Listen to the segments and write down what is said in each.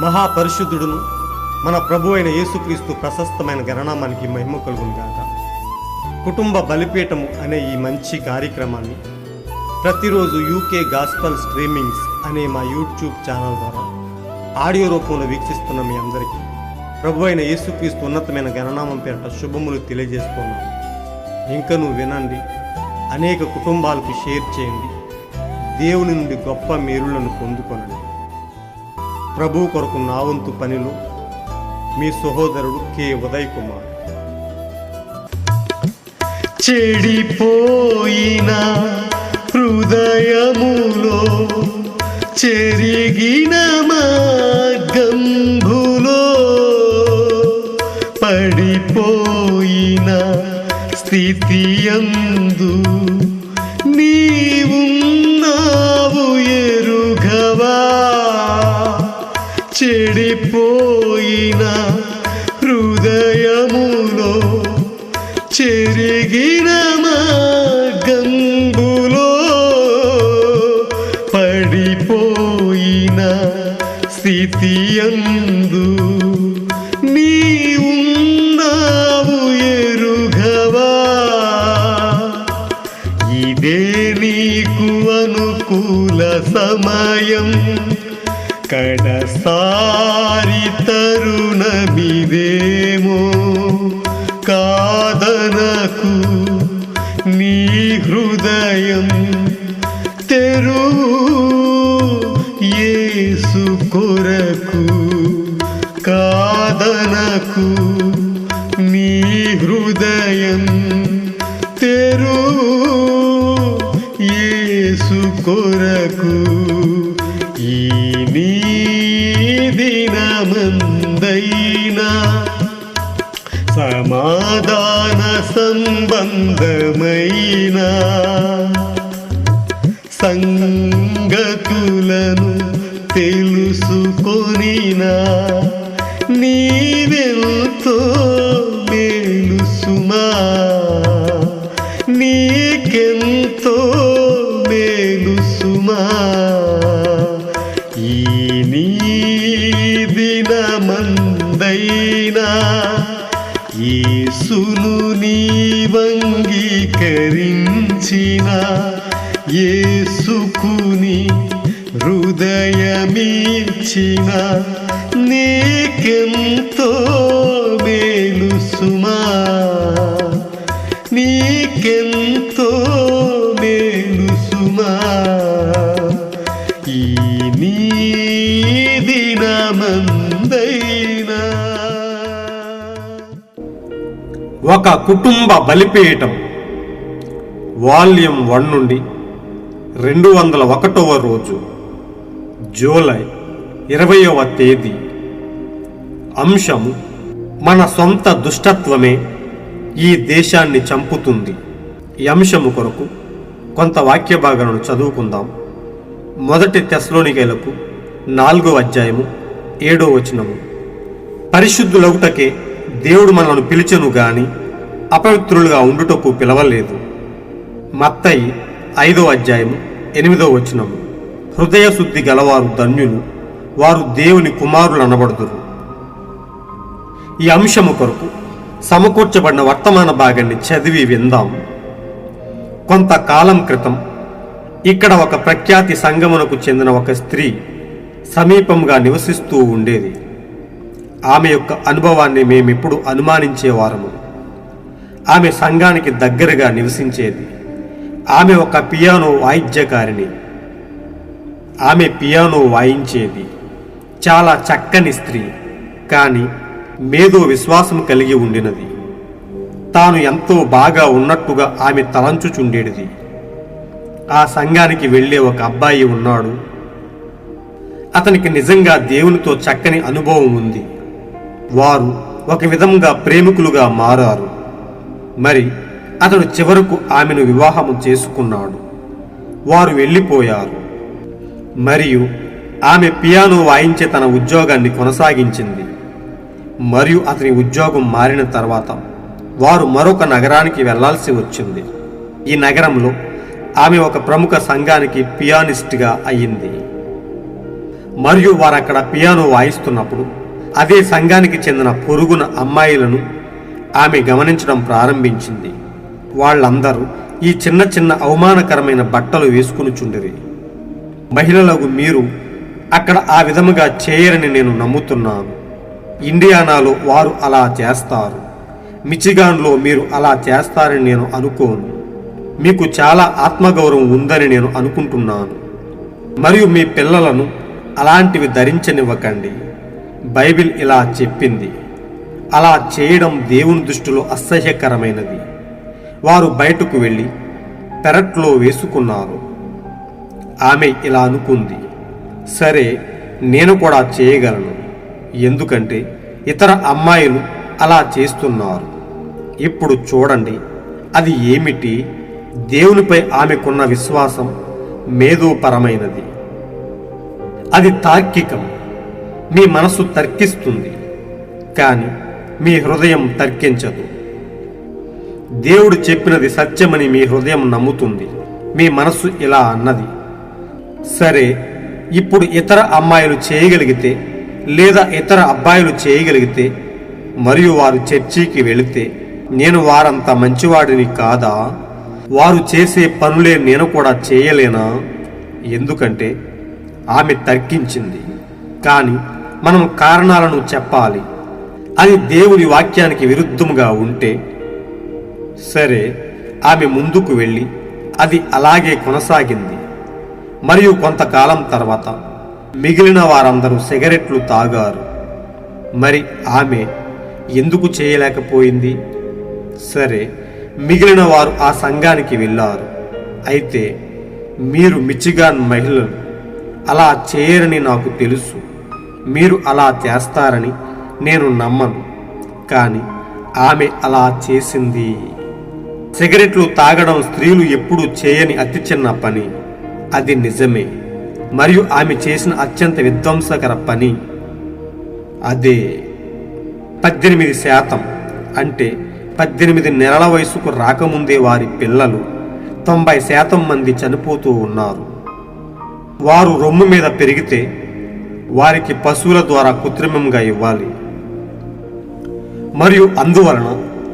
మహాపరిశుద్ధుడును మన ప్రభు అయిన యేసుక్రీస్తు ప్రశస్తమైన గణనామానికి మహిమ కలుగును గాక. కుటుంబ బలిపీఠము అనే ఈ మంచి కార్యక్రమాన్ని ప్రతిరోజు యూకే గాస్పల్ స్ట్రీమింగ్స్ అనే మా యూట్యూబ్ ఛానల్ ద్వారా ఆడియో రూపంలో వీక్షిస్తున్న మీ అందరికీ ప్రభు అయిన యేసుక్రీస్తు ఉన్నతమైన గణనామం పేరిట శుభములు తెలియజేస్తున్నాను. ఇంకనూ వినండి, అనేక కుటుంబాలకు షేర్ చేయండి, దేవుని నుండి గొప్ప మేలులను పొందుకొనండి. ప్రభు కొరకు నా వంతు పనిలో మీ సహోదరుడు కె ఉదయ్ కుమార్. చెడిపోయిన హృదయములో చెరిగిన మార్గంబులో పడిపోయిన స్థితియందు నీవున్నావు ఎరుగవా. చెడిపోయిన హృదయములో చెరిగిన మార్గంబులో పడిపోయిన స్థితియందు నీవున్నావు ఎరుగవా. ఇదే నీకు అనుకూల సమయం, కడసారి తరుణమిదేమో. కాదనకు, నీ హృదయం తెరువు యేసు కొరకు. కాదనకు, నీ హృదయం తెరువు యేసు కొరకు. ఈ నీ దినమందైనా సమాధాన సంబంధమైన సంగతులను తెలుసుకొనినా నీవెంతో మేలు సుమా. నీకెంతో మేలు సుమా. ఈ నీ దినమందైనా యేసును నీవంగీకరించిన, యేసుకుని హృదయమిచ్చిన నీకెంతో మేలు సుమా. నీకెంతో మేలు సుమా. ఈ నీ దినమందైనా. ఒక కుటుంబ బలిపీఠం వాల్యూమ్ 1 నుండి 201వ రోజు, జూలై 20వ తేదీ. అంశము: మన సొంత దుష్టత్వమే ఈ దేశాన్ని చంపుతుంది. ఈ అంశము కొరకు కొంత వాక్య భాగాలను చదువుకుందాం. 1 తెస్సలోనికైలకు 4వ అధ్యాయము 7వ వచనము. పరిశుద్ధులగుటకే దేవుడు మనల్ని పిలిచెను గాని అపవిత్రులుగా ఉండుటకు పిలవలేదు. మత్తయి 5వ అధ్యాయము 8వ వచనము. హృదయ శుద్ధి గలవారు ధన్యులు, వారు దేవుని కుమారులు అనబడుదురు. ఈ అంశము కొరకు సమకూర్చబడిన వర్తమాన భాగాన్ని చదివి విందాం. కొంతకాలం క్రితం ఇక్కడ ఒక ప్రఖ్యాతి సంఘమునకు చెందిన ఒక స్త్రీ సమీపంగా నివసిస్తూ ఉండేది. ఆమె యొక్క అనుభవాన్ని మేమెప్పుడు అనుమానించేవారము. ఆమె సంఘానికి దగ్గరగా నివసించేది. ఆమె ఒక పియానో వాయిద్యకారిణి. ఆమె పియానో వాయించేది. చాలా చక్కని స్త్రీ, కానీ మేధో విశ్వాసం కలిగి ఉండినది. తాను ఎంతో బాగా ఉన్నట్టుగా ఆమె తలంచుచుండేది. ఆ సంఘానికి వెళ్ళే ఒక అబ్బాయి ఉన్నాడు. అతనికి నిజంగా దేవునితో చక్కని అనుభవం ఉంది. వారు ఒక విధంగా ప్రేమికులుగా మారారు. మరి అతడు చివరకు ఆమెను వివాహము చేసుకున్నాడు. వారు వెళ్ళిపోయారు. మరియు ఆమె పియానో వాయించే తన ఉద్యోగాన్ని కొనసాగించింది. మరియు అతని ఉద్యోగం మారిన తర్వాత వారు మరొక నగరానికి వెళ్లాల్సి వచ్చింది. ఈ నగరంలో ఆమె ఒక ప్రముఖ సంఘానికి పియానిస్ట్గా అయ్యింది. మరియు వారు అక్కడ పియానో వాయిస్తున్నప్పుడు అదే సంఘానికి చెందిన పొరుగున అమ్మాయిలను ఆమె గమనించడం ప్రారంభించింది. వాళ్ళందరూ ఈ చిన్న చిన్న అవమానకరమైన బట్టలు వేసుకునిచుండిరి. మహిళలకు మీరు అక్కడ ఆ విధముగా చేయరని నేను నమ్ముతున్నాను. ఇండియానాలో వారు అలా చేస్తారు. మిచిగాన్లో మీరు అలా చేస్తారని నేను అనుకోను. మీకు చాలా ఆత్మగౌరవం ఉందని నేను అనుకుంటున్నాను. మరియు మీ పిల్లలను అలాంటివి ధరించనివ్వకండి. బైబిల్ ఇలా చెప్పింది. అలా చేయడం దేవుని దృష్టిలో అసహ్యకరమైనది. వారు బయటకు వెళ్ళి పెరట్లో వేసుకున్నారు. ఆమె ఇలా అనుకుంది, సరే నేను కూడా చేయగలను, ఎందుకంటే ఇతర అమ్మాయిలు అలా చేస్తున్నారు. ఇప్పుడు చూడండి, అది ఏమిటి? దేవునిపై ఆమెకున్న విశ్వాసం మేధోపరమైనది. అది తార్కికం. మీ మనసు తర్కిస్తుంది, కానీ మీ హృదయం తర్కించదు. దేవుడు చెప్పినది సత్యమని మీ హృదయం నమ్ముతుంది. మీ మనసు ఇలా అన్నది, సరే ఇప్పుడు ఇతర అమ్మాయిలు చేయగలిగితే లేదా ఇతర అబ్బాయిలు చేయగలిగితే మరియు వారు చర్చికి వెళితే నేను వారంత మంచివాడిని కాదా? వారు చేసే పనులే నేను కూడా చేయలేనా? ఎందుకంటే ఆమె తర్కించింది. కానీ మనం కారణాలను చెప్పాలి. అది దేవుని వాక్యానికి విరుద్ధముగా ఉంటే సరే, ఆమె ముందుకు వెళ్ళి అది అలాగే కొనసాగింది. మరియు కొంతకాలం తర్వాత మిగిలిన వారందరూ సిగరెట్లు తాగారు. మరి ఆమె ఎందుకు చేయలేకపోయింది? సరే, మిగిలిన వారు ఆ సంఘానికి వెళ్ళారు. అయితే మీరు మిచిగాన్ మహిళలు అలా చేయరని నాకు తెలుసు. మీరు అలా చేస్తారని నేను నమ్మను. కానీ ఆమె అలా చేసింది. సిగరెట్లు తాగడం స్త్రీలు ఎప్పుడూ చేయని అతి చిన్న పని. అది నిజమే. మరియు ఆమె చేసిన అత్యంత విధ్వంసకర పని అదే. 18% అంటే 18 నెలల వయసుకు రాకముందే వారి పిల్లలు 90% మంది చనిపోతూ ఉన్నారు. వారు రొమ్ము మీద పెరిగితే వారికి పశువుల ద్వారా కృత్రిమంగా ఇవ్వాలి. మరియు అందువలన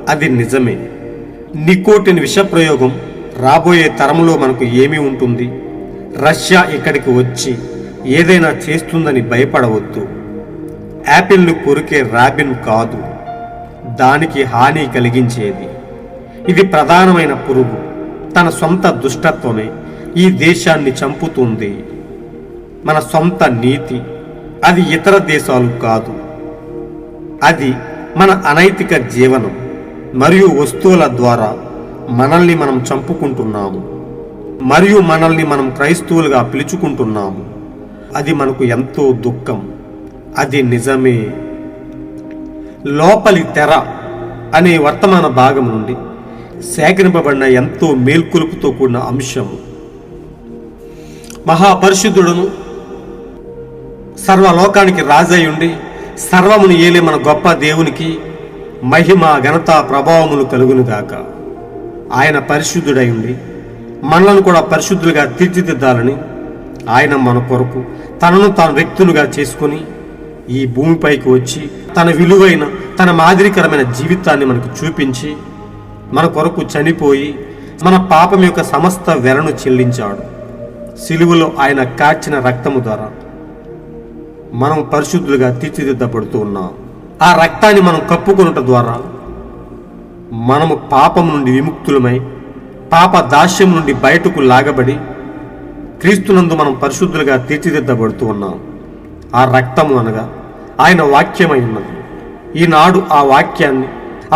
అది నిజమే. నికోటిన్ విషప్రయోగం రాబోయే తరంలో మనకు ఏమి ఉంటుంది? రష్యా ఇక్కడికి వచ్చి ఏదైనా చేస్తుందని భయపడవద్దు. యాపిల్ను కొరికే రాబిన్ కాదు, దానికి హాని కలిగించేది. ఇది ప్రధానమైన పురుగు. తన సొంత దుష్టత్వమే ఈ దేశాన్ని చంపుతుంది. మన సొంత నీతి. అది ఇతర దేశాలు కాదు. అది మన అనైతిక జీవనం మరియు వస్తువుల ద్వారా మనల్ని మనం చంపుకుంటున్నాము మరియు మనల్ని మనం క్రైస్తవులుగా పిలుచుకుంటున్నాము. అది మనకు ఎంతో దుఃఖం. అది నిజమే. లోపలి తెర అనే వర్తమాన భాగం నుండి సేకరింపబడిన ఎంతో మేల్కొలుపుతో కూడిన అంశము. మహాపరిశుద్ధుడును సర్వలోకానికి రాజయ్యుండి సర్వమును ఏలే మన గొప్ప దేవునికి మహిమ ఘనత ప్రభావములు కలుగునుగాక. ఆయన పరిశుద్ధుడై ఉండి మనలను కూడా పరిశుద్ధులుగా తీర్చిదిద్దాలని ఆయన మన కొరకు తనను తాను వ్యక్తులుగా చేసుకుని ఈ భూమిపైకి వచ్చి తన విలువైన తన మాదిరికరమైన జీవితాన్ని మనకు చూపించి మన కొరకు చనిపోయి మన పాపం యొక్క సమస్త వెలను చెల్లించాడు. సిలువలో ఆయన కార్చిన రక్తము ద్వారా మనం పరిశుద్ధులుగా తీర్చిదిద్దబడుతూ ఉన్నాం. ఆ రక్తాన్ని మనం కప్పుకొనుట ద్వారా మనము పాపం నుండి విముక్తులమై పాప దాస్యం నుండి బయటకు లాగబడి క్రీస్తునందు మనం పరిశుద్ధులుగా తీర్చిదిద్దబడుతూ ఉన్నాం. ఆ రక్తము అనగా ఆయన వాక్యమై ఉన్నది. ఈనాడు ఆ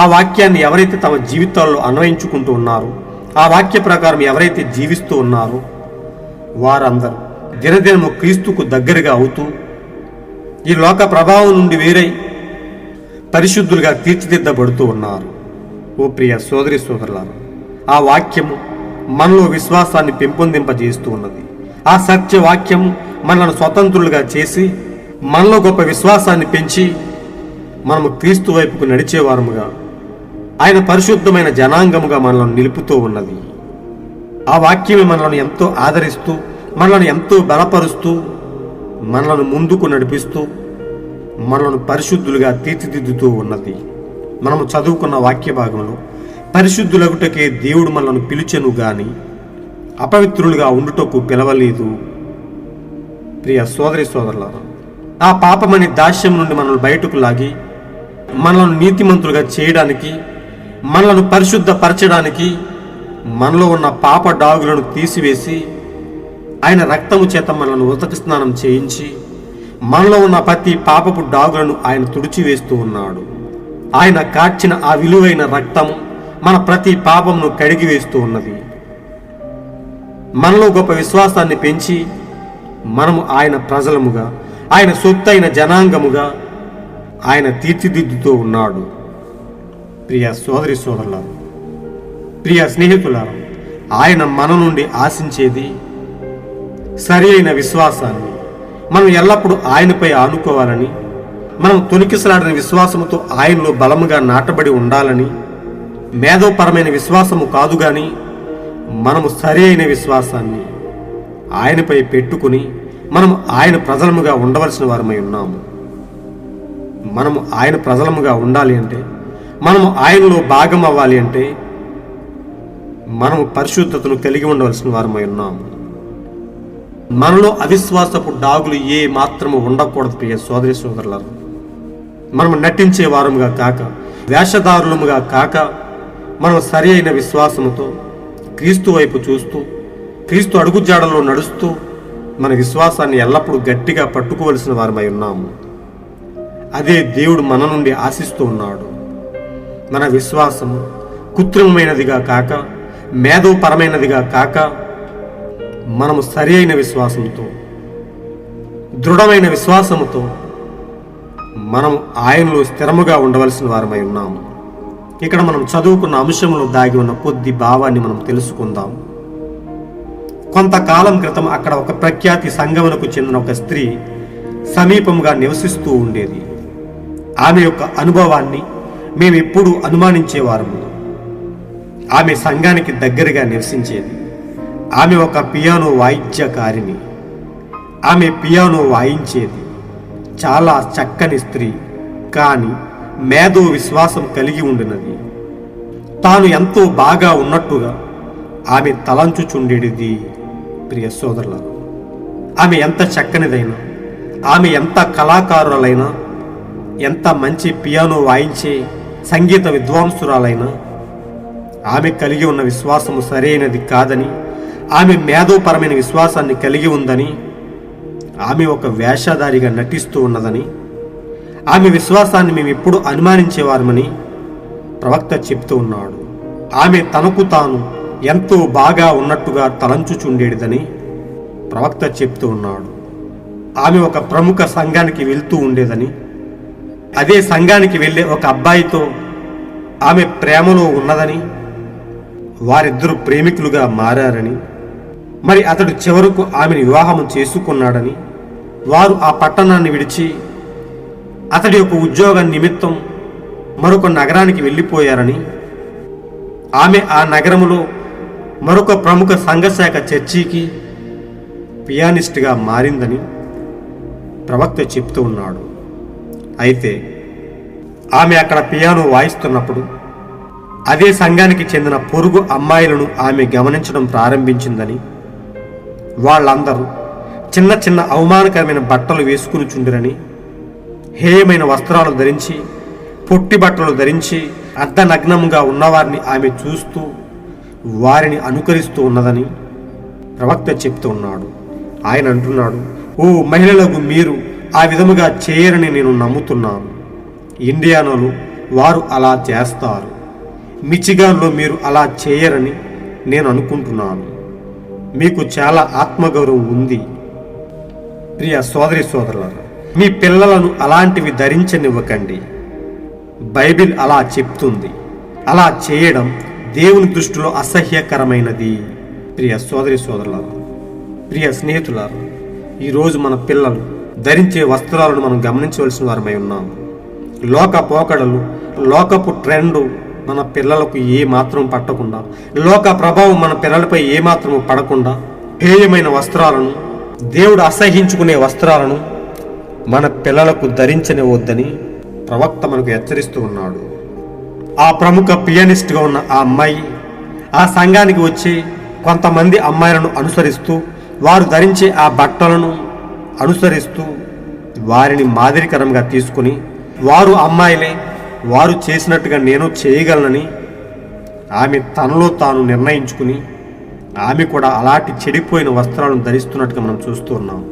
వాక్యాన్ని ఎవరైతే తమ జీవితాల్లో అన్వయించుకుంటూ ఉన్నారో, ఆ వాక్య ప్రకారం ఎవరైతే జీవిస్తూ ఉన్నారో వారందరూ దినదినము క్రీస్తుకు దగ్గరగా అవుతూ ఈ లోక ప్రభావం నుండి వేరై పరిశుద్ధులుగా తీర్చిదిద్దబడుతూ ఉన్నారు. ఓ ప్రియ సోదరి సోదరులారా, ఆ వాక్యము మనలో విశ్వాసాన్ని పెంపొందింపజేస్తూ ఉన్నది. ఆ సత్య వాక్యము మనలను స్వతంత్రులుగా చేసి మనలో గొప్ప విశ్వాసాన్ని పెంచి మనము క్రీస్తు వైపుకు నడిచేవారముగా ఆయన పరిశుద్ధమైన జనాంగముగా మనలను నిలుపుతూ ఉన్నది. ఆ వాక్యమే మనలను ఎంతో ఆదరిస్తూ మనలను ఎంతో బలపరుస్తూ మనలను ముందుకు నడిపిస్తూ మనలను పరిశుద్ధులుగా తీర్చిదిద్దుతూ ఉన్నది. మనము చదువుకున్న వాక్య భాగంలో పరిశుద్ధులగుటకే దేవుడు మనలను పిలిచెను గాని అపవిత్రులుగా ఉండుటకు పిలవలేదు. ప్రియ సోదరి సోదరులారా, ఆ పాపమని దాస్యం నుండి మనల్ని బయటకు లాగి మనలను నీతిమంతులుగా చేయడానికి, మనలను పరిశుద్ధపరచడానికి, మనలో ఉన్న పాప డాగులను తీసివేసి ఆయన రక్తము చేత మనలను ఉతక స్నానం చేయించి మనలో ఉన్న ప్రతి పాపపు డాగులను ఆయన తుడిచివేస్తూ ఉన్నాడు. ఆయన కార్చిన ఆ విలువైన రక్తము మన ప్రతి పాపమును కడిగివేస్తూ ఉన్నది. మనలో గొప్ప విశ్వాసాన్ని పెంచి మనము ఆయన ప్రజలముగా, ఆయన సొత్తైన జనాంగముగా ఆయన తీర్చిదిద్దుతూ ఉన్నాడు. ప్రియ సోదరి సోదరులారా, ప్రియ స్నేహితులారా, ఆయన మన నుండి ఆశించేది సరి అయిన విశ్వాసాన్ని. మనం ఎల్లప్పుడూ ఆయనపై ఆనుకోవాలని, మనం తొణికిసలాడిన విశ్వాసముతో ఆయనలో బలముగా నాటబడి ఉండాలని, మేధోపరమైన విశ్వాసము కాదు గాని మనము సరి అయిన విశ్వాసాన్ని ఆయనపై పెట్టుకుని మనము ఆయన ప్రజలముగా ఉండవలసిన వారమై ఉన్నాము. మనము ఆయన ప్రజలముగా ఉండాలి అంటే, మనము ఆయనలో భాగం అవ్వాలి అంటే మనము పరిశుద్ధతను కలిగి ఉండవలసిన వారమై ఉన్నాము. మనలో అవిశ్వాసపు డాగులు ఏ మాత్రము ఉండకూడదు. ప్రియ సోదరి సోదరులారా, మనము నటించే వారముగా కాక, వేషధారులముగా కాక, మనం సరి అయిన విశ్వాసముతో క్రీస్తు వైపు చూస్తూ, క్రీస్తు అడుగుజాడలో నడుస్తూ మన విశ్వాసాన్ని ఎల్లప్పుడూ గట్టిగా పట్టుకోవలసిన వారమై ఉన్నాము. అదే దేవుడు మన నుండి ఆశిస్తూ ఉన్నాడు. మన విశ్వాసము కృత్రిమమైనదిగా కాక, మేధోపరమైనదిగా కాక, మనము సరి అయిన విశ్వాసంతో, దృఢమైన విశ్వాసముతో మనము ఆయనలో స్థిరముగా ఉండవలసిన వారమై ఉన్నాము. ఇక్కడ మనం చదువుకున్న అంశంలో దాగి ఉన్న కొద్ది భావాన్ని మనం తెలుసుకుందాం. కొంతకాలం క్రితం అక్కడ ఒక ప్రఖ్యాతి సంఘమునకు చెందిన ఒక స్త్రీ సమీపంగా నివసిస్తూ ఉండేది. ఆమె యొక్క అనుభవాన్ని మేమెప్పుడూ అనుమానించేవారము. ఆమె సంఘానికి దగ్గరగా నివసించేది. ఆమె ఒక పియానో వాయిద్యకారిణి. ఆమె పియానో వాయించేది. చాలా చక్కని స్త్రీ, కానీ మేధో విశ్వాసం కలిగి ఉండినది. తాను ఎంతో బాగా ఉన్నట్టుగా ఆమె తలంచుచుండేది. ప్రియ సోదరులారా, ఆమె ఎంత చక్కనిదైనా, ఆమె ఎంత కళాకారులైనా, ఎంత మంచి పియానో వాయించే సంగీత విద్వాంసురాలైనా ఆమె కలిగి ఉన్న విశ్వాసము సరైనది కాదని, ఆమె మేధోపరమైన విశ్వాసాన్ని కలిగి ఉందని, ఆమె ఒక వేషధారిగా నటిస్తూ ఉన్నదని, ఆమె విశ్వాసాన్ని మేము ఎప్పుడు అనుమానించేవారమని ప్రవక్త చెప్తూ ఉన్నాడు. ఆమె తనకు తాను ఎంతో బాగా ఉన్నట్టుగా తలంచుచుండేదని ప్రవక్త చెప్తూ ఉన్నాడు. ఆమె ఒక ప్రముఖ సంఘానికి వెళ్తూ ఉండేదని, అదే సంఘానికి వెళ్ళే ఒక అబ్బాయితో ఆమె ప్రేమలో ఉన్నదని, వారిద్దరూ ప్రేమికులుగా మారారని, మరి అతడు చివరకు ఆమెను వివాహం చేసుకున్నాడని, వారు ఆ పట్టణాన్ని విడిచి అతడి యొక్క ఉద్యోగం నిమిత్తం మరొక నగరానికి వెళ్ళిపోయారని, ఆమె ఆ నగరములో మరొక ప్రముఖ సంఘశాఖ చర్చికి పియానిస్ట్గా మారిందని ప్రవక్త చెప్తూ ఉన్నాడు. అయితే ఆమె అక్కడ పియానో వాయిస్తున్నప్పుడు అదే సంఘానికి చెందిన పొరుగు అమ్మాయిలను ఆమె గమనించడం ప్రారంభించిందని, వాళ్ళందరూ చిన్న చిన్న అవమానకరమైన బట్టలు వేసుకుని చుండిరని, హేయమైన వస్త్రాలు ధరించి, పొట్టి బట్టలు ధరించి అర్ధనగ్నంగా ఉన్నవారిని ఆమె చూస్తూ వారిని అనుకరిస్తూ ఉన్నదని ప్రవక్త చెప్తూ ఉన్నాడు. ఆయన అంటున్నాడు, ఓ మహిళలకు మీరు ఆ విధముగా చేయరని నేను నమ్ముతున్నాను. ఇండియానాలో వారు అలా చేస్తారు, మిచిగాన్లో మీరు అలా చేయరని నేను అనుకుంటున్నాను. మీకు చాలా ఆత్మగౌరవం ఉంది. ప్రియ సోదరి సోదరులారా, మీ పిల్లలను అలాంటివి ధరించనివ్వకండి. బైబిల్ అలా చెప్తుంది. అలా చేయడం దేవుని దృష్టిలో అసహ్యకరమైనది. ప్రియ సోదరి సోదరులారా, ప్రియ స్నేహితులారా, ఈరోజు మన పిల్లలు ధరించే వస్త్రాలను మనం గమనించవలసిన వారమై ఉన్నాము. లోక పోకడలు, లోకపు ట్రెండు మన పిల్లలకు ఏ మాత్రం పట్టకుండా, లోక ప్రభావం మన పిల్లలపై ఏ మాత్రము పడకుండా, హేయమైన వస్త్రాలను, దేవుడు అసహ్యించుకునే వస్త్రాలను మన పిల్లలకు ధరించనివద్దని ప్రవక్త మనకు హెచ్చరిస్తూ ఉన్నాడు. ఆ ప్రముఖ పియానిస్ట్గా ఉన్న ఆ అమ్మాయి ఆ సంఘానికి వచ్చి కొంతమంది అమ్మాయిలను అనుసరిస్తూ వారు ధరించే ఆ బట్టలను అనుసరిస్తూ వారిని మాదిరికరంగా తీసుకుని వారు అమ్మాయిలే, వారు చేసినట్టుగా నేను చేయగలనని ఆమె తనలో తాను నిర్ణయించుకుని ఆమె కూడా అలాంటి చెడిపోయిన వస్త్రాలను ధరిస్తున్నట్టుగా మనం చూస్తూ ఉన్నాం.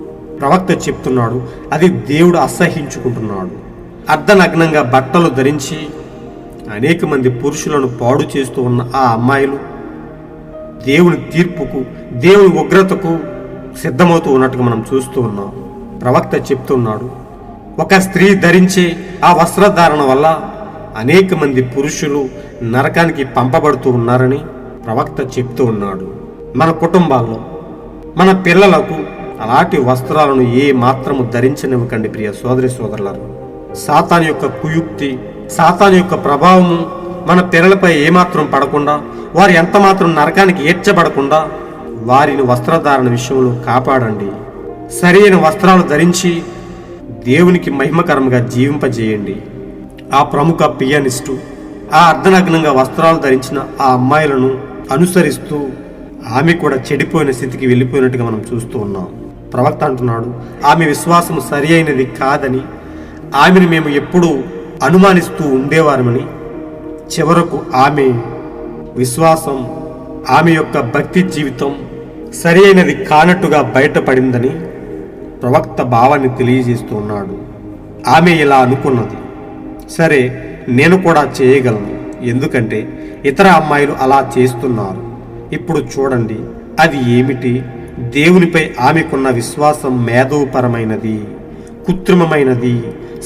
ప్రవక్త చెప్తున్నాడు, అది దేవుడు అసహ్యించుకుంటున్నాడు. అర్ధనగ్నంగా బట్టలు ధరించి అనేక మంది పురుషులను పాడు చేస్తూ ఉన్న ఆ అమ్మాయిలు దేవుని తీర్పుకు, దేవుని ఉగ్రతకు సిద్ధమవుతూ ఉన్నట్టుగా మనం చూస్తూ ఉన్నాం. ప్రవక్త చెప్తున్నాడు, ఒక స్త్రీ ధరించే ఆ వస్త్రధారణ వల్ల అనేక మంది పురుషులు నరకానికి పంపబడుతూ ఉన్నారని ప్రవక్త చెప్తూ ఉన్నాడు. మన కుటుంబాల్లో మన పిల్లలకు అలాంటి వస్త్రాలను ఏ మాత్రము ధరించనివ్వకండి ప్రియ సోదరి సోదరులారు. సాతాను యొక్క కుయుక్తి, సాతాను యొక్క ప్రభావము మన పిల్లలపై ఏమాత్రం పడకుండా, వారు ఎంత మాత్రం నరకానికి ఏడ్చబడకుండా వారిని వస్త్రధారణ విషయంలో కాపాడండి. సరైన వస్త్రాలు ధరించి దేవునికి మహిమకరంగా జీవింపజేయండి. ఆ ప్రముఖ పియానిస్టు ఆ అర్ధనగ్నంగా వస్త్రాలు ధరించిన ఆ అమ్మాయిలను అనుసరిస్తూ ఆమె కూడా చెడిపోయిన స్థితికి వెళ్ళిపోయినట్టుగా మనం చూస్తూ ఉన్నాం. ప్రవక్త అంటున్నాడు, ఆమె విశ్వాసం సరి అయినది కాదని, ఆమెను మేము ఎప్పుడూ అనుమానిస్తూ ఉండేవారమని, చివరకు ఆమె విశ్వాసం, ఆమె యొక్క భక్తి జీవితం సరి అయినది కానట్టుగా బయటపడిందని ప్రవక్త భావాన్ని తెలియజేస్తూ ఉన్నాడు. ఆమె ఇలా అనుకున్నది, సరే నేను కూడా చేయగలను, ఎందుకంటే ఇతర అమ్మాయిలు అలా చేస్తున్నారు. ఇప్పుడు చూడండి, అది ఏమిటి? దేవునిపై ఆమెకున్న విశ్వాసం మేధోపరమైనది, కృత్రిమమైనది,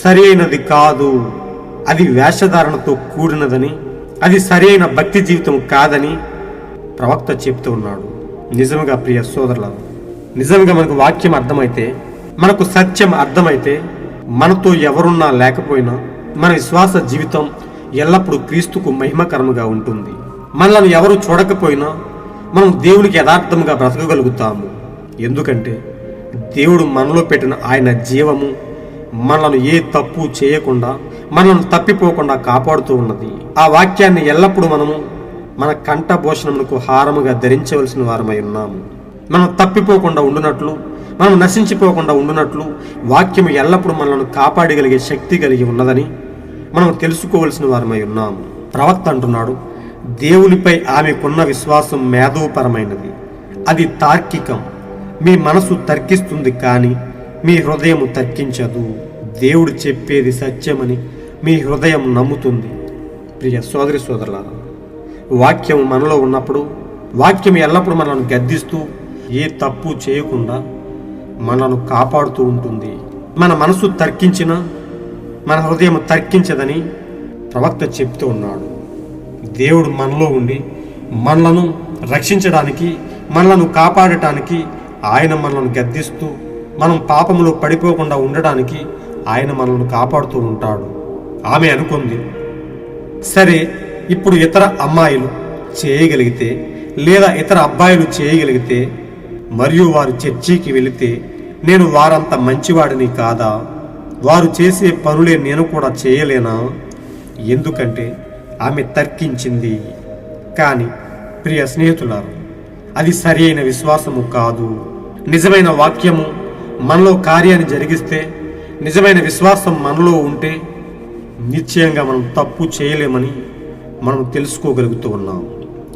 సరి అయినది కాదు. అది వేషధారణతో కూడినదని, అది సరి అయిన భక్తి జీవితం కాదని ప్రవక్త చెప్తూ ఉన్నాడు. నిజంగా ప్రియ సోదరులారా, నిజంగా మనకు వాక్యం అర్థమైతే, మనకు సత్యం అర్థమైతే, మనతో ఎవరున్నా లేకపోయినా మన విశ్వాస జీవితం ఎల్లప్పుడూ క్రీస్తుకు మహిమకరముగా ఉంటుంది. మనల్ని ఎవరు చూడకపోయినా మనం దేవునికి యథార్థంగా బ్రతకగలుగుతాము. ఎందుకంటే దేవుడు మనలో పెట్టిన ఆయన జీవము మనలను ఏ తప్పు చేయకుండా, మనల్ని తప్పిపోకుండా కాపాడుతూ ఉన్నది. ఆ వాక్యాన్ని ఎల్లప్పుడూ మనము మన కంఠభూషణమునకు హారముగా ధరించవలసిన వారమై ఉన్నాము. మనం తప్పిపోకుండా ఉండునట్లు, మనం నశించిపోకుండా ఉండునట్లు వాక్యము ఎల్లప్పుడూ మనల్ని కాపాడగలిగే శక్తి కలిగి ఉన్నదని మనం తెలుసుకోవలసిన వారమై ఉన్నాము. ప్రవక్త అంటున్నాడు, దేవునిపై ఆమెకున్న విశ్వాసం మేధోపరమైనది, అది తార్కికం. మీ మనసు తర్కిస్తుంది కానీ మీ హృదయం తర్కించదు. దేవుడు చెప్పేది సత్యమని మీ హృదయం నమ్ముతుంది. ప్రియ సోదరి సోదరులారా, వాక్యం మనలో ఉన్నప్పుడు, వాక్యం ఎల్లప్పుడూ మనల్ని గద్దిస్తూ ఏ తప్పు చేయకుండా మనను కాపాడుతూ ఉంటుంది. మన మనసు తర్కించినా మన హృదయం తర్కించదని ప్రవక్త చెప్తూ ఉన్నాడు. దేవుడు మనలో ఉండి మనలను రక్షించడానికి, మనలను కాపాడటానికి ఆయన మనల్ని గద్దిస్తూ, మనం పాపంలో పడిపోకుండా ఉండడానికి ఆయన మనల్ని కాపాడుతూ ఉంటాడు. ఆమె అనుకుంది, సరే ఇప్పుడు ఇతర అమ్మాయిలు చేయగలిగితే, లేదా ఇతర అబ్బాయిలు చేయగలిగితే, మరియు వారు చర్చికి వెళితే నేను వారంత మంచివాడిని కాదా? వారు చేసే పనులే నేను కూడా చేయలేనా? ఎందుకంటే ఆమె తర్కించింది. కానీ ప్రియ స్నేహితులారు, అది సరి అయిన విశ్వాసము కాదు. నిజమైన వాక్యము మనలో కార్యాన్ని జరిగిస్తే, నిజమైన విశ్వాసం మనలో ఉంటే నిశ్చయంగా మనం తప్పు చేయలేమని మనం తెలుసుకోగలుగుతూ ఉన్నాం.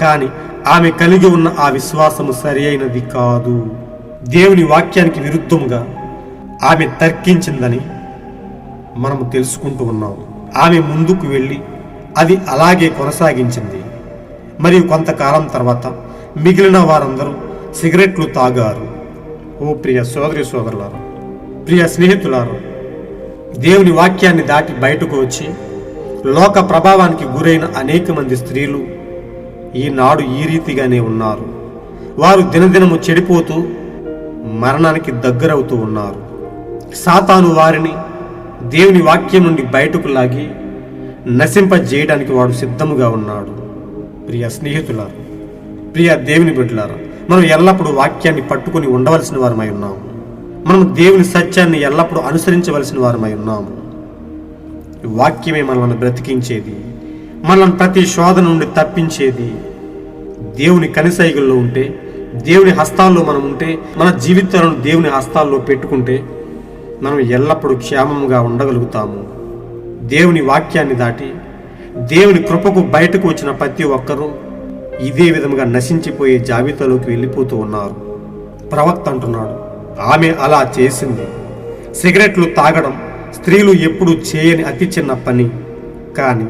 కానీ ఆమె కలిగి ఉన్న ఆ విశ్వాసము సరి అయినది కాదు. దేవుని వాక్యానికి విరుద్ధంగా ఆమె తర్కించిందని మనము తెలుసుకుంటూ ఉన్నాం. ఆమె ముందుకు వెళ్ళి అది అలాగే కొనసాగించింది. మరియు కొంతకాలం తర్వాత మిగిలిన వారందరూ సిగరెట్లు తాగారు. ఓ ప్రియ సోదరి సోదరులారా, ప్రియ స్నేహితులారా, దేవుని వాక్యాన్ని దాటి బయటకు వచ్చి లోక ప్రభావానికి గురైన అనేక మంది స్త్రీలు ఈనాడు ఈ రీతిగానే ఉన్నారు. వారు దినదినము చెడిపోతూ మరణానికి దగ్గరవుతూ ఉన్నారు. సాతాను వారిని దేవుని వాక్యం నుండి బయటకు లాగి నశింపజేయడానికి వాడు సిద్ధముగా ఉన్నాడు. ప్రియ స్నేహితులారా, ప్రియ దేవుని బిడ్డలారా, మనం ఎల్లప్పుడూ వాక్యాన్ని పట్టుకుని ఉండవలసిన వారమై ఉన్నాము. మనం దేవుని సత్యాన్ని ఎల్లప్పుడూ అనుసరించవలసిన వారమై ఉన్నాము. వాక్యమే మనల్ని బ్రతికించేది, మనల్ని ప్రతి శోధన నుండి తప్పించేది. దేవుని కనిసైగుల్లో ఉంటే, దేవుని హస్తాల్లో మనం ఉంటే, మన జీవితాలను దేవుని హస్తాల్లో పెట్టుకుంటే మనం ఎల్లప్పుడూ క్షేమంగా ఉండగలుగుతాము. దేవుని వాక్యాన్ని దాటి దేవుని కృపకు బయటకు వచ్చిన ప్రతి ఒక్కరూ ఇదే విధంగా నశించిపోయే జాబితాలోకి వెళ్ళిపోతూ ఉన్నారు. ప్రవక్త అంటున్నాడు, ఆమె అలా చేసింది. సిగరెట్లు తాగడం స్త్రీలు ఎప్పుడూ చేయని అతి చిన్న పని, కానీ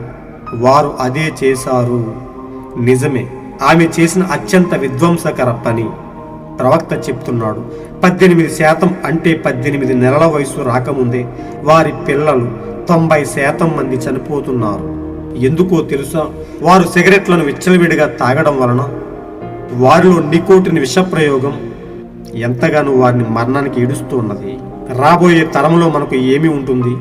వారు అదే చేశారు. నిజమే, ఆమె చేసిన అత్యంత విధ్వంసకర పని. ప్రవక్త చెప్తున్నాడు, 18% అంటే 18 నెలల వయసు రాకముందే వారి పిల్లలు 90% మంది చనిపోతున్నారు. ఎందుకో తెలుసా? వారు సిగరెట్లను విచ్చలవిడిగా తాగడం వలన వారిలో నికోటిన్ విషప్రయోగం ఎంతగానో వారిని మరణానికి ఈడుస్తూ ఉన్నది. రాబోయే తరంలో మనకు ఏమి ఉంటుంది?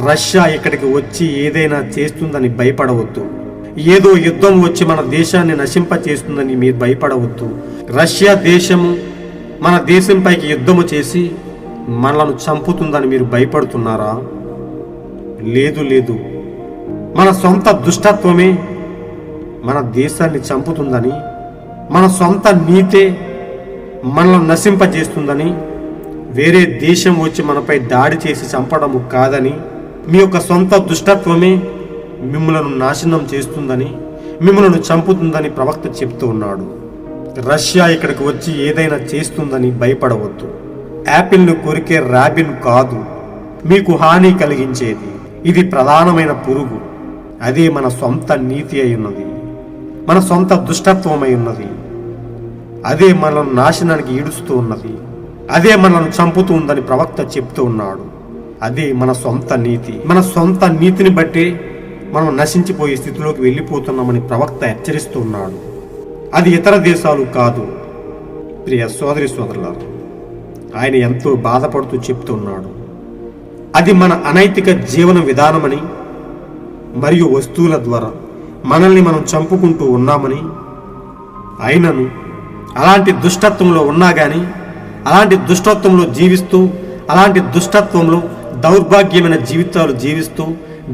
రష్యా ఇక్కడికి వచ్చి ఏదైనా చేస్తుందని భయపడవద్దు. ఏదో యుద్ధం వచ్చి మన దేశాన్ని నశింపచేస్తుందని మీరు భయపడవద్దు. రష్యా దేశము మన దేశంపైకి యుద్ధము చేసి మనలను చంపుతుందని మీరు భయపడుతున్నారా? లేదు లేదు, మన సొంత దుష్టత్వమే మన దేశాన్ని చంపుతుందని, మన సొంత నీతే మనల్ని నశింపజేస్తుందని, వేరే దేశం వచ్చి మనపై దాడి చేసి చంపడము కాదని, మీ యొక్క సొంత దుష్టత్వమే మిమ్మలను నాశనం చేస్తుందని, మిమ్మలను చంపుతుందని ప్రవక్త చెప్తూ ఉన్నాడు. రష్యా ఇక్కడికి వచ్చి ఏదైనా చేస్తుందని భయపడవద్దు. యాపిల్ను కొరికే ర్యాబిన్ కాదు మీకు హాని కలిగించేది. ఇది ప్రధానమైన పురుగు. అదే మన సొంత నీతి అయి ఉన్నది, మన సొంత దుష్టత్వమై ఉన్నది. అదే మనల్ని నాశనానికి ఈడుస్తూ ఉన్నది. అదే మనల్ని చంపుతూ ఉందని ప్రవక్త చెప్తూ ఉన్నాడు. అదే మన సొంత నీతి. మన సొంత నీతిని బట్టి మనం నశించిపోయే స్థితిలోకి వెళ్ళిపోతున్నామని ప్రవక్త హెచ్చరిస్తూ ఉన్నాడు. అది ఇతర దేశాలు కాదు. ప్రియ సోదరి సోదరులారా, ఆయన ఎంతో బాధపడుతూ చెప్తున్నాడు, అది మన అనైతిక జీవన విధానమని మరియు వస్తువుల ద్వారా మనల్ని మనం చంపుకుంటూ ఉన్నామని. అయినను అలాంటి దుష్టత్వంలో ఉన్నా కానీ, అలాంటి దుష్టత్వంలో జీవిస్తూ, అలాంటి దుష్టత్వంలో దౌర్భాగ్యమైన జీవితాలు జీవిస్తూ,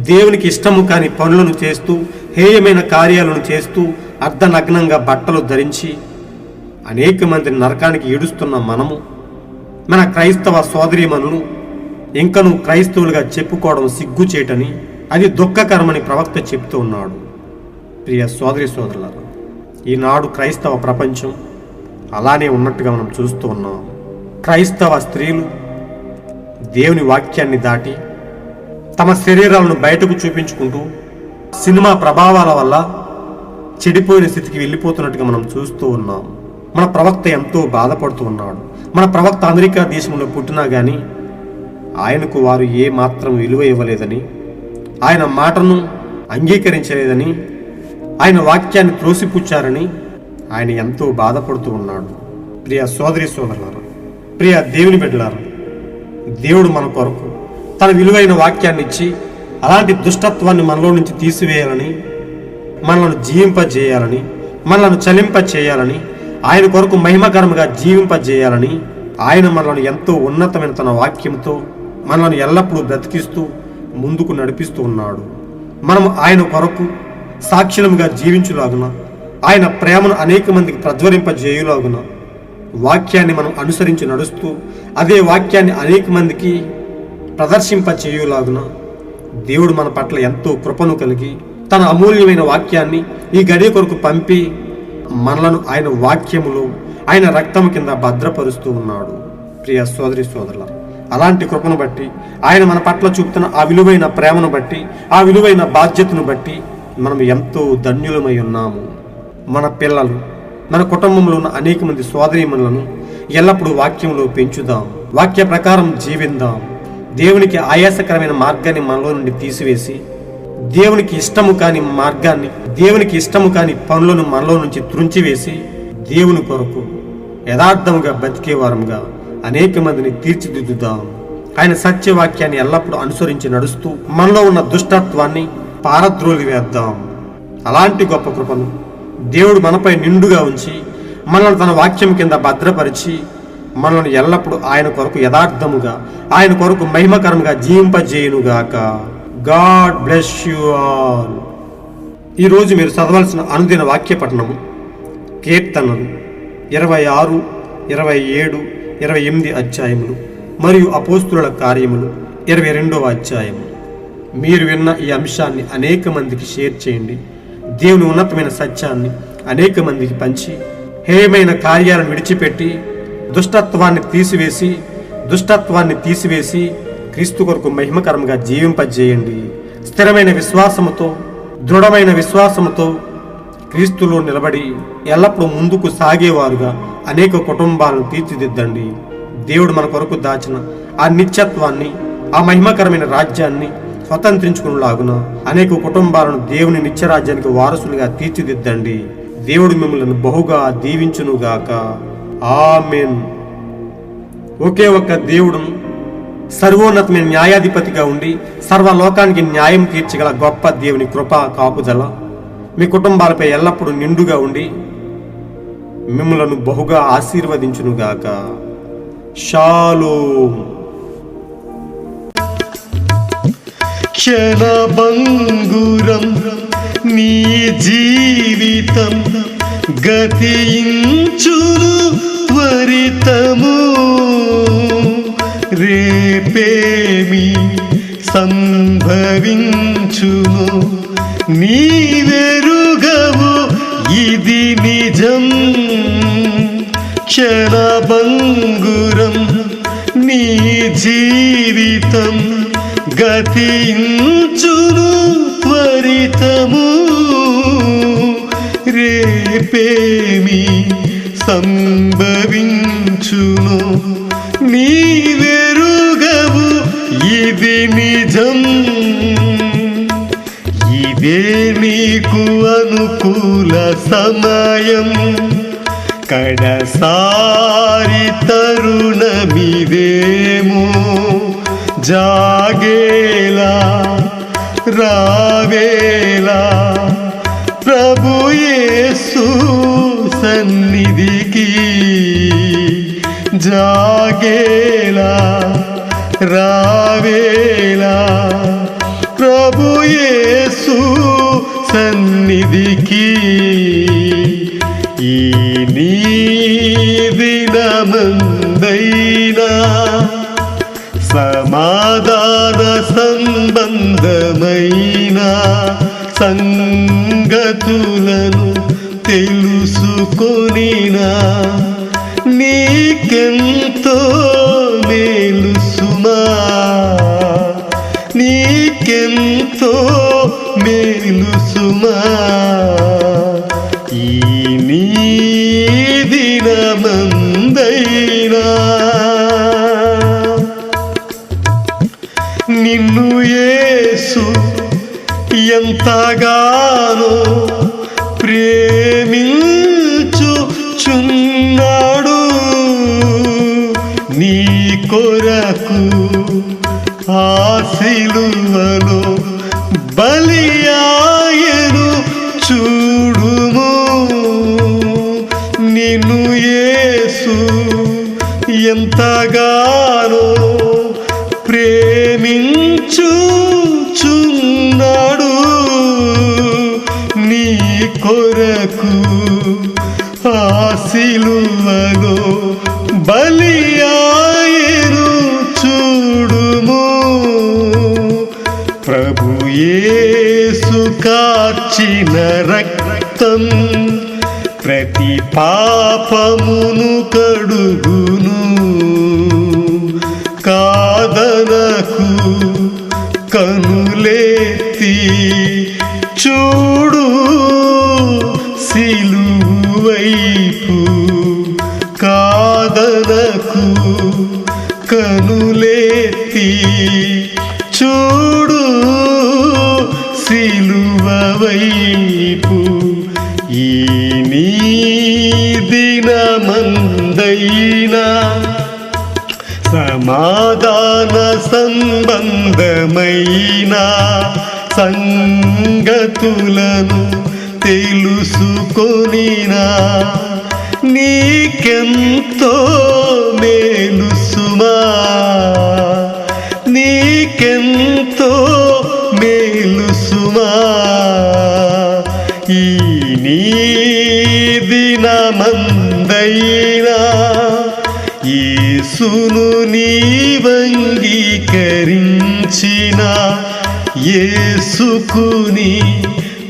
దేవునికి ఇష్టము కాని పనులను చేస్తూ, హేయమైన కార్యాలను చేస్తూ, అర్ధనగ్నంగా బట్టలు ధరించి అనేక మందిని నరకానికి ఈడుస్తున్న మనము, మన క్రైస్తవ సోదరీమణులు ఇంకనూ క్రైస్తవులుగా చెప్పుకోవడం సిగ్గుచేటని, అది దుఃఖకరమని ప్రవక్త చెప్తూ ఉన్నాడు. ప్రియ సోదరి సోదరులారా, ఈనాడు క్రైస్తవ ప్రపంచం అలానే ఉన్నట్టుగా మనం చూస్తూ ఉన్నాం. క్రైస్తవ స్త్రీలు దేవుని వాక్యాన్ని దాటి తమ శరీరాలను బయటకు చూపించుకుంటూ సినిమా ప్రభావాల వల్ల చెడిపోయిన స్థితికి వెళ్ళిపోతున్నట్టుగా మనం చూస్తూ ఉన్నాం. మన ప్రవక్త ఎంతో బాధపడుతూ ఉన్నాడు. మన ప్రవక్త అమెరికా దేశంలో పుట్టినా కానీ ఆయనకు వారు ఏ మాత్రం విలువ ఇవ్వలేదని, ఆయన మాటను అంగీకరించలేదని, ఆయన వాక్యాన్ని త్రోసిపుచ్చారని ఆయన ఎంతో బాధపడుతూ ఉన్నాడు. ప్రియ సోదరి సోదరులారా, ప్రియ దేవుని బిడ్డలారా, దేవుడు మన కొరకు తన విలువైన వాక్యాన్ని ఇచ్చి అలాంటి దుష్టత్వాన్ని మనలో నుంచి తీసివేయాలని, మనలను జీవింపజేయాలని, మనలను చలింపచేయాలని, ఆయన కొరకు మహిమకరంగా జీవింపజేయాలని ఆయన మనలను ఎంతో ఉన్నతమైన తన వాక్యంతో మనలను ఎల్లప్పుడూ బ్రతికిస్తూ ముందుకు నడిపిస్తూ ఉన్నాడు. మనం ఆయన కొరకు సాక్షులముగా జీవించులాగున, ఆయన ప్రేమను అనేక మందికి ప్రజ్వరింపజేయులాగున వాక్యాన్ని మనం అనుసరించి నడుస్తూ అదే వాక్యాన్ని అనేక మందికి ప్రదర్శింపచేయులాగున దేవుడు మన పట్ల ఎంతో కృపను కలిగి తన అమూల్యమైన వాక్యాన్ని ఈ గడియ కొరకు పంపి మనలను ఆయన వాక్యములో ఆయన రక్తం కింద భద్రపరుస్తూ ఉన్నాడు. ప్రియ సోదరి సోదరుల, అలాంటి కృపను బట్టి, ఆయన మన పట్ల చూపుతున్న ఆ విలువైన ప్రేమను బట్టి, ఆ విలువైన బాధ్యతను బట్టి మనం ఎంతో ధన్యులమై ఉన్నాము. మన పిల్లలు, మన కుటుంబంలో ఉన్న అనేక మంది సోదరీమణులను ఎల్లప్పుడూ వాక్యంలో పెంచుదాం, వాక్య ప్రకారం జీవిద్దాం. దేవునికి ఆయాసకరమైన మార్గాన్ని మనలో నుండి తీసివేసి దేవునికి ఇష్టము కాని మార్గాన్ని, దేవునికి ఇష్టము కాని పనులను మనలో నుంచి త్రుంచివేసి దేవుని కొరకు యథార్థముగా బతికేవారంగా అనేక మందిని తీర్చిదిద్దుదాం. ఆయన సత్యవాక్యాన్ని ఎల్లప్పుడూ అనుసరించి నడుస్తూ మనలో ఉన్న దుష్టత్వాన్ని పారద్రోలి వేద్దాం. అలాంటి గొప్ప కృపను దేవుడు మనపై నిండుగా ఉంచి మనల్ని తన వాక్యం కింద భద్రపరిచి మనల్ని ఎల్లప్పుడూ ఆయన కొరకు యథార్థముగా, ఆయన కొరకు మహిమకరంగా జీవింపజేయునుగాక. God bless you all. ఈరోజు మీరు చదవాల్సిన అనుదిన వాక్య పఠనము కీర్తనలు 26, 27, 28 అధ్యాయములు మరియు అపోస్తుల కార్యములు 22వ అధ్యాయము. మీరు విన్న ఈ అంశాన్ని అనేక మందికి షేర్ చేయండి. దేవుని ఉన్నతమైన సత్యాన్ని అనేక మందికి పంచి హేయమైన కార్యాలను విడిచిపెట్టి దుష్టత్వాన్ని తీసివేసి క్రీస్తు కొరకు మహిమకరంగా జీవింపజేయండి. స్థిరమైన విశ్వాసముతో, దృఢమైన విశ్వాసముతో క్రీస్తులో నిలబడి ఎల్లప్పుడూ ముందుకు సాగేవారుగా అనేక కుటుంబాలను తీర్చిదిద్దండి. దేవుడు మన కొరకు దాచిన ఆ నిత్యత్వాన్ని, ఆ మహిమకరమైన రాజ్యాన్ని స్వతంత్రించుకునేలాగున అనేక కుటుంబాలను దేవుని నిత్యరాజ్యానికి వారసులుగా తీర్చిదిద్దండి. దేవుడు మిమ్మల్ని బహుగా దీవించునుగాక. ఆమేన్. ఒకే ఒక్క దేవుడును, సర్వోన్నతమైన న్యాయాధిపతిగా ఉండి సర్వలోకానికి న్యాయం తీర్చగల గొప్ప దేవుని కృప కాపుదల మీ కుటుంబాలపై ఎల్లప్పుడూ నిండుగా ఉండి మిమ్మలను బహుగా ఆశీర్వదించునుగాక. షాలోమ్. క్షణభంగురం నీ జీవితం గతించును త్వరితము. రేపేమి సంభవించును నీవెరుగవు, ఇది నిజం. క్షణభంగురం నీ జీవితం గతించును త్వరితము. రేపేమి సంభవించును నీవెరుగవు, ఇది నిజం. ఇదే నీకు అనుకూల సమయం, కడసారి తరుణమిదేమో. జాగేలా రావేలా ప్రభు యేసు సన్నిధికి. జాగేలా రావేలా ప్రభు యేసు సన్నిధికి. ఈ నీ దినమందైనా సమాధాన సంబంధమైన సంగతులను తెలుసుకొనినా నీకెంతో మేలు సుమా. నీకెంతో మేలు సుమా. ఈ నీ దినమందైనా నిన్ను యేసు ఎంతగానో ప్రేమించుచున్నాడు. నీ కొరకు ఆ సిలువలో బలియాయను చూడుము. నిన్ను యేసు ఎంతగానో ప్రేమించుచున్నాడు. నీ కొరకు ఆ సిలువలో బలియాయను చూడుము. ప్రభు యేసు కార్చిన రక్తం ప్రతి పాపమును కడుగును. కాదనకు కనులెత్తి చూడు సిలువైపు. కాదనకు కనులెత్తి చూడు సిలువైపు. ఈ నీ దినమందైనా సమాధాన సంబంధమైన సంగతులను తెలుసుకొనినా నీకెంతో నీకెంతో మేలు సుమా. ఈ నీ దినమందైనా యేసును నీవంగీకరించిన, యేసుకు నీ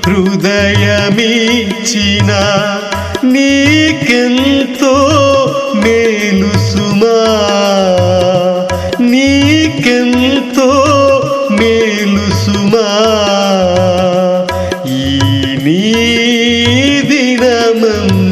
హృదయమిచ్చిన, నీకెంతో మేలు సుమా. నీకెంతో మేలు సుమా. ఈ నీ దినమందైనా